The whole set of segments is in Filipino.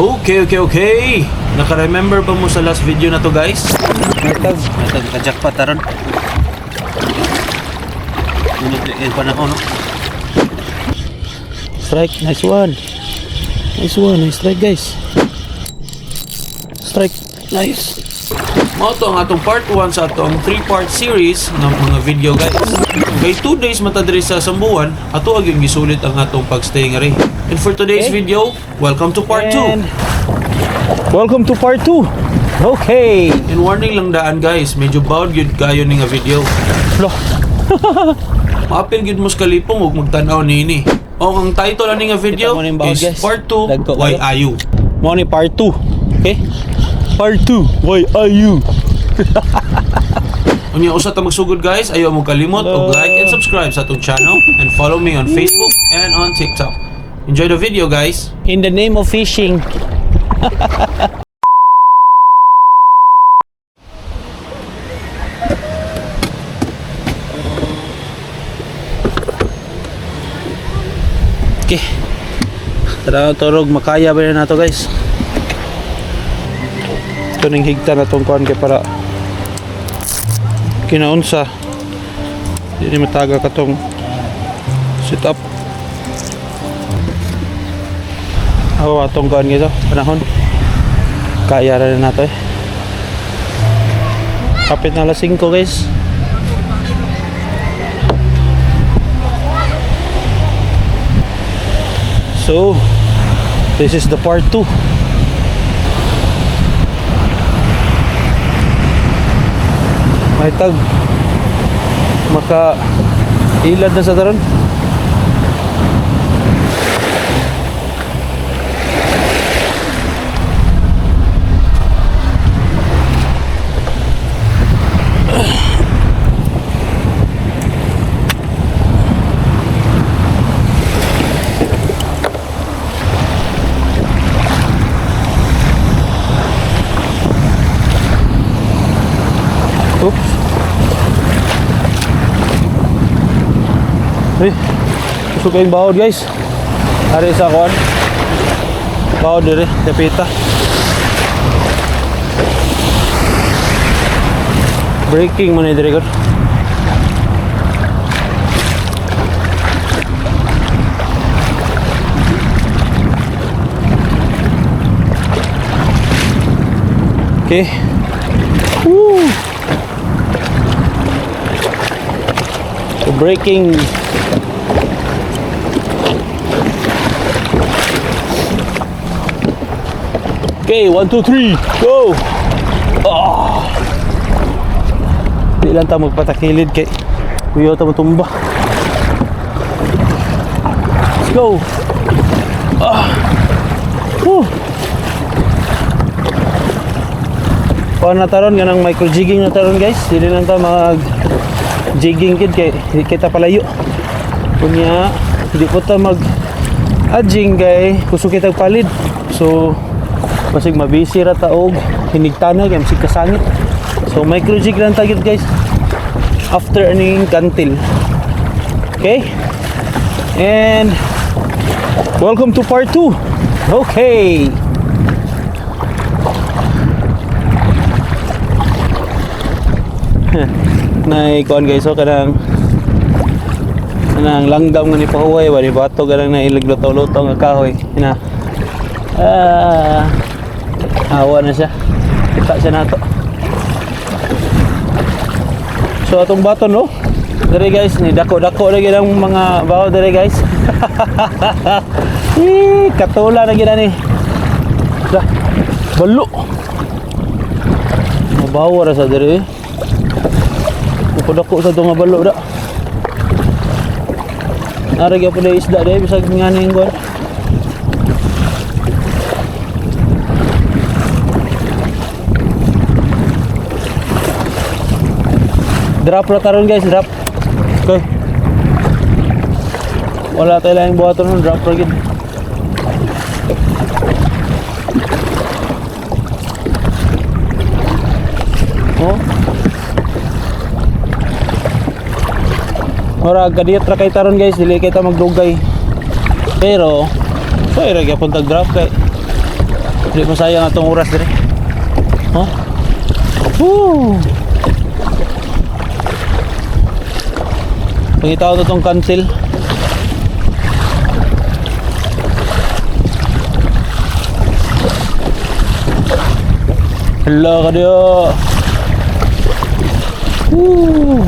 Okay. Naka-remember ba mo sa last video na to, guys? Matag ka-jackpot taron. Yung panahon, no? Strike, nice one. Nice strike, guys. Strike, nice. Mao to ang atong part 1 sa atong 3-part series ng mga video, guys. Kay 2 days matadiri sa Sambuan, ato aging gisulit ang atong pagstay nga rin. And for today's video, welcome to part 2. Welcome to part 2. Okay. And warning lang daan, guys, medyo bawd gyud kayo ni nga video. Loh. Maapil gyud mo sa kalipong ug magtan-aw niini. O ang title ani nga video is part 2 Why Ayu. Mo ni part 2. Okay? Part 2 Why Ayu. Unya usa ta magsugod, guys, ayaw mo kalimot og like and subscribe sa atong channel and follow me on Facebook and on TikTok. Enjoy the video, guys. In the name of fishing. Okay. Tara, turog makaya ba na to, guys? Ito ning higta na tong kuan kay para kinaunsa hindi mataga katong sit up. Ako atong kuan gito panahon kaya ra na to kapit na alas 5, guys. So this is the part 2. May tag maka ilad na sa taron. Oops. Hey, gusto kayong bawod, guys. Ari sa kuan. Bawod dire, tapita. Braking man dire, god. Okay. Woo! Braking. Okay, 1, 2, 3, go! Oh. Di lang tayo magpatakilid kay kuya tayo matumba. Let's go! Kuha na taron, ganang micro jigging na taron, guys. Hindi lang tayo mag jigging kid kay kita palayo kunya hindi po ta mag adjing kay gusto kita palid, so basig mabisi ra taog hinigtana kay masig kasangit, so micro jig lang tagit, guys, after aning kantil. Okay, and welcome to part 2. Okay. Nay kuan, guys, so kanang langgam nga ni pahuway wali bato kanang nailig lutaw-lutaw nga kahoy ina awa na siya, kita siya nato. So atong bato, no, dire, guys, ni dako-dako na gyud ang mga bawo dire, guys. Katula na gyud ni balo mabawa ra sa dire. Dako sa itong balo da. Naragya po na isda dahil bisag nga na yung gwan. Drop na taron, guys, drop. Okay. Wala tayo lang yung buhaton nun, drop na gid. Oh. Ora kadiyat ra kay taron, guys, dili kita magdugay. Pero so ira gyapon tag drop kay Di masayang atong oras dire. Oh. Woo! Pangitaw to tong cancel. Hala ka diyo. Woo!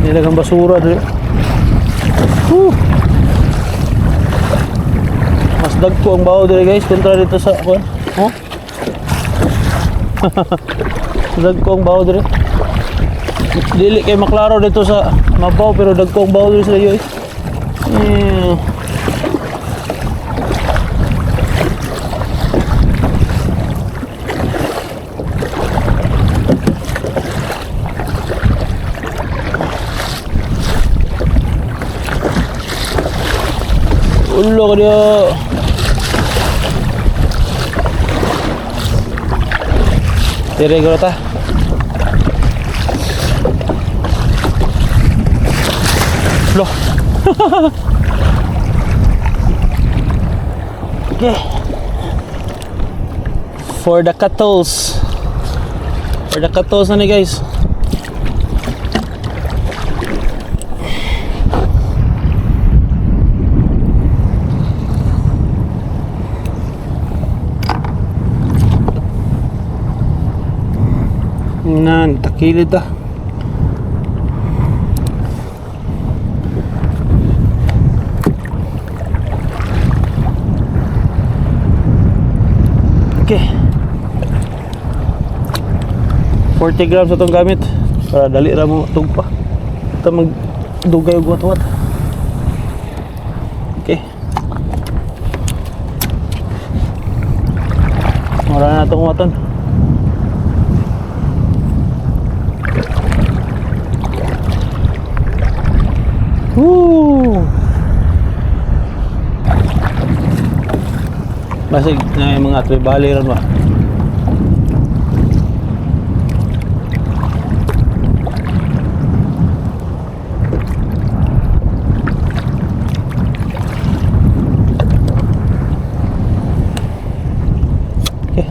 Nilagang basura dito. Mas dagko ang baho dito guys kontra dito sa kuan. Oh. Dagko ang baho dito. Dili kay maklaro dito sa mabaw pero dagko ang baho dito sa iyo. Ulo ka dia. Dire ko ta. Loh. Okay. For the cattles. For the cattles na ni guys. Nan, takilid ah. Okay. 40 grams itong gamit para dali ra mo tugpa. Ito magdugay og wat-wat. Okay. Mura na itong waton. Woo! Basig na yung mga tribali ron ba? Okay.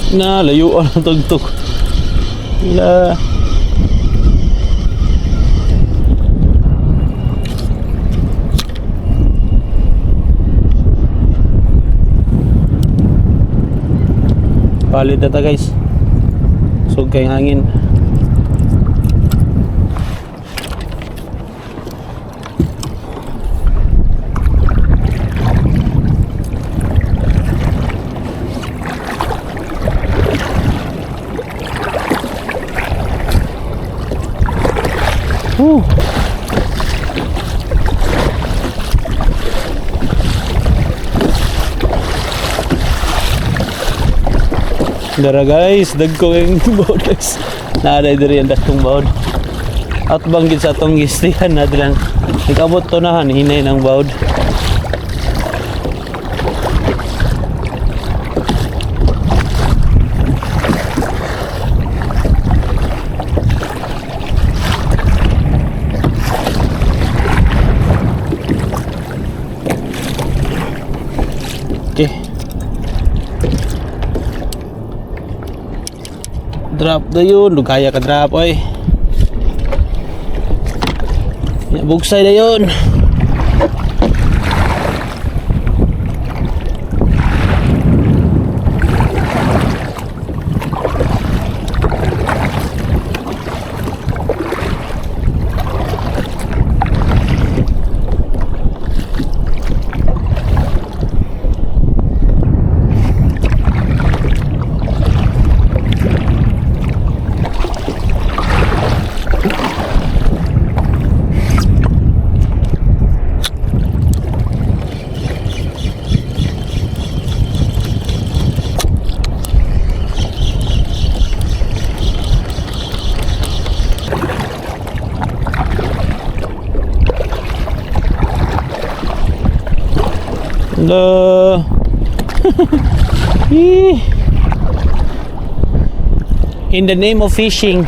Na layuan ang tugtog. La palit na ta guys. Sug kay hangin. Dara guys, dagko yung baod guys. Naaday diri ang dakong baod. At banggit sa atong gistihan na dilang ikabot to na hinay ng baod. Okay. Drop na yun, lugaya ka drop oy. Bugsay na yun. The in the name of fishing.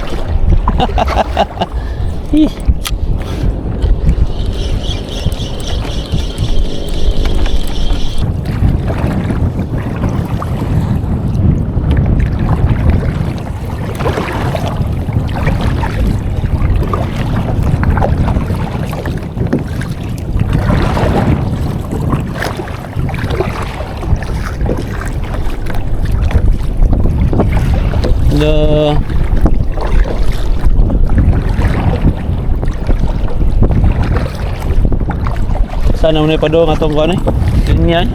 The sana mo na ipadong atong kuan eh. Ganyan.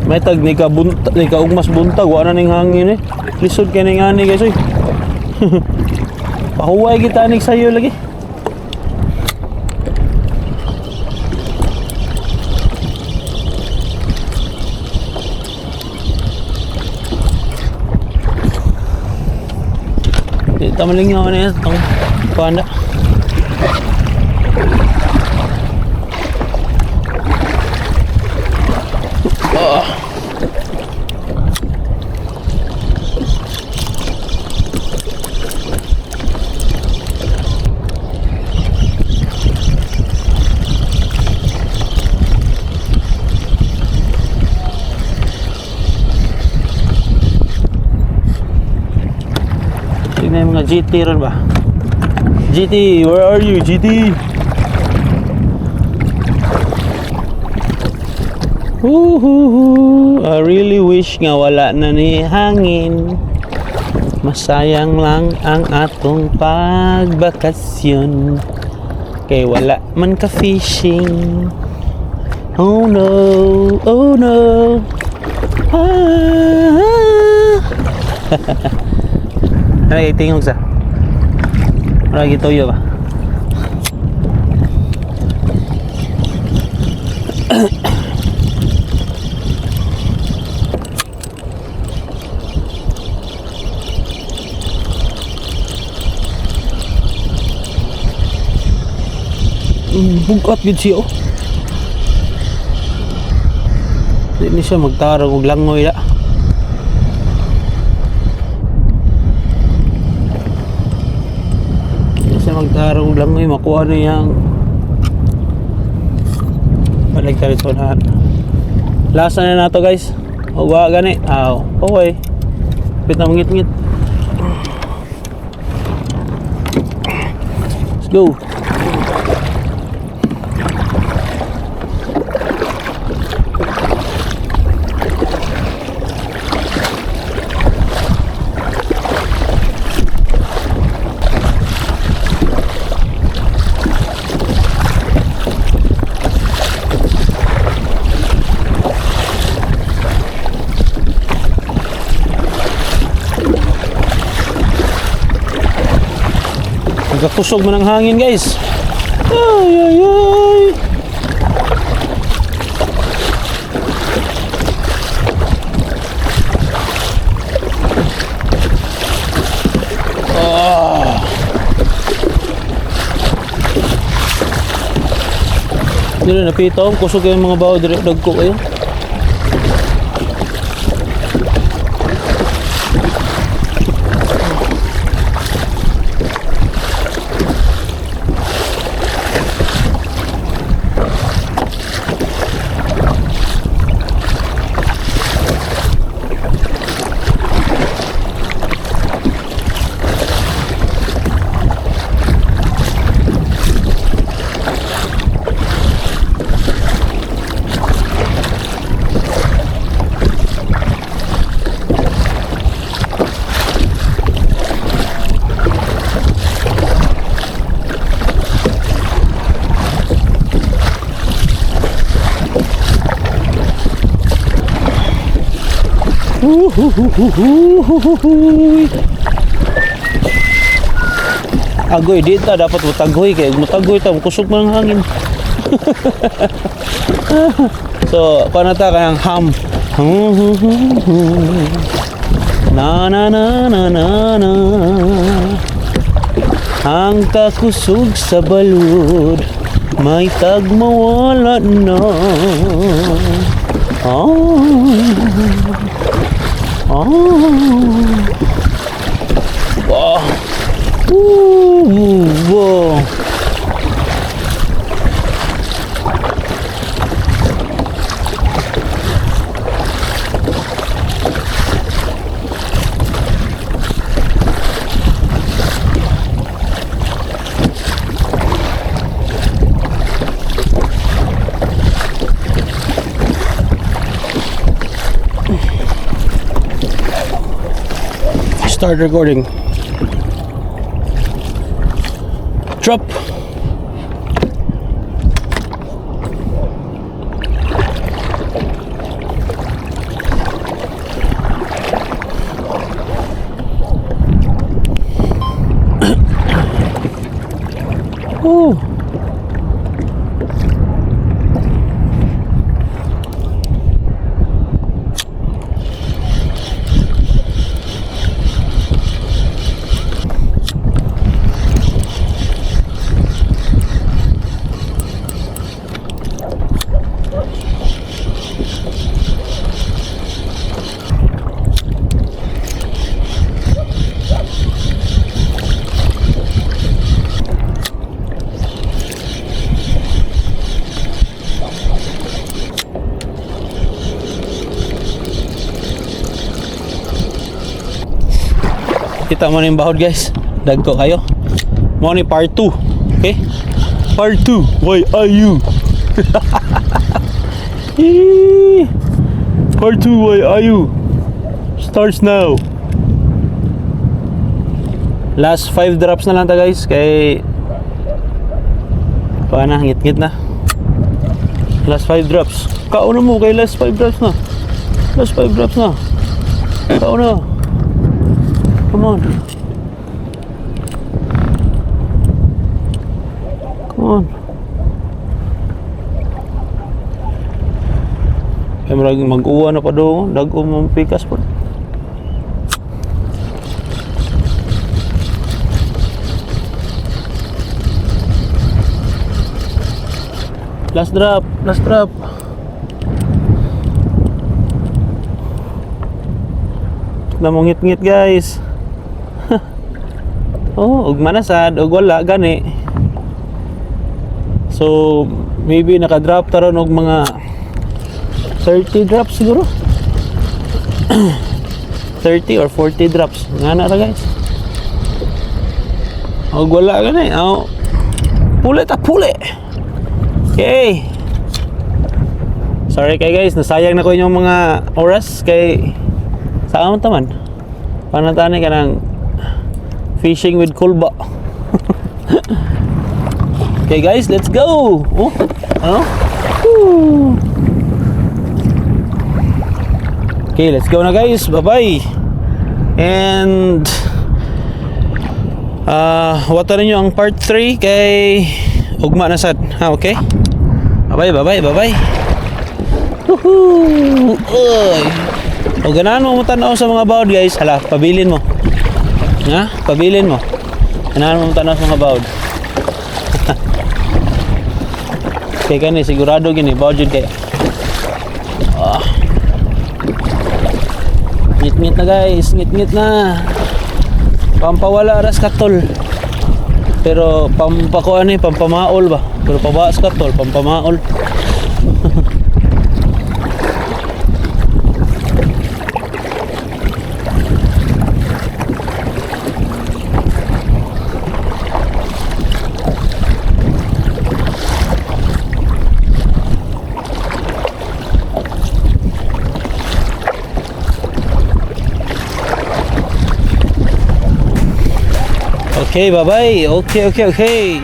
May tag ni ka buntag, ni ka ugmas buntag, wala ning hangin eh. Lisod kay ning ani guys oy. Pahuway kita ning sayo lagi. Di tamalingaw na itong panda. Tingnan yung mga GT ron ba? GT, where are you GT? I really wish nga wala na ni hangin. Masayang lang ang atong pagbakasyon. Kay wala man ka fishing. Oh no, oh no. Ano kayo tingog sa? Ano kayo toyo ba? Bugat gid siya oh. Hindi siya magtarong og langoy da. Hindi siya magtarong og langoy, makuha na yang balik ka rito na. Lasa na nato guys. Uwa gani. Aw, okay. Pit na ngit-ngit. Let's go. Nagkakusog mo ng hangin guys. Ay ay ay. Dili napito, kusog yung mga bawo dire dagko kayo. Agoy, di ta dapat mutagoy kay mutagoy ta kusog man ang hangin. So, paano ta kayang ham? Na na na na na na. Ang kakusog sa balud may tagmawala na. Oh. Wow. Wow. Start recording. Drop. Oh. Kita mo na yung bahod guys. Dagko kayo. Mo ni part 2. Okay? Part 2. Why are you? Part 2. Why are you? Starts now. Last 5 drops na lang ta guys. Kay paano na, ngit-ngit na. Last 5 drops. Kauna mo kay last 5 drops na. Last 5 drops na. Kauna. Come on. Come on. Kaya maraging mag-uwa na pa doon. Dago mong pikas po. Last drop. Last drop. Namungit-ngit guys. Oh, ug manasad ug wala gani. So, maybe naka-drop taron og mga 30 drops siguro. 30 or 40 drops. Ngana ra guys. Ug wala gani. Oh. Puli ta puli. Okay. Sorry kay guys, nasayang na ko inyong mga oras kay saan taman. Panatani ka ng fishing with kulba. Okay guys, let's go. Oh, ano? Woo. Okay, let's go na guys. Bye-bye. And watarin nyo ang part 3 kay ugma na sad. Ha, okay? Bye-bye, bye-bye, bye-bye. Woohoo! Oy. O ganahan mo tanaw sa mga bawd guys. Hala, pabilin mo. Nga, pabilin mo. Ganahan mo tanaw sa mga bawd. Kaya gani, sigurado gini, bawd yun kaya. Ngit-ngit na guys, ngit-ngit na. Pampawala ras katol. Pero pampakuan eh, pampamaol ba? Pero pabaas katol, pampamaol. Okay, bye-bye. Okay.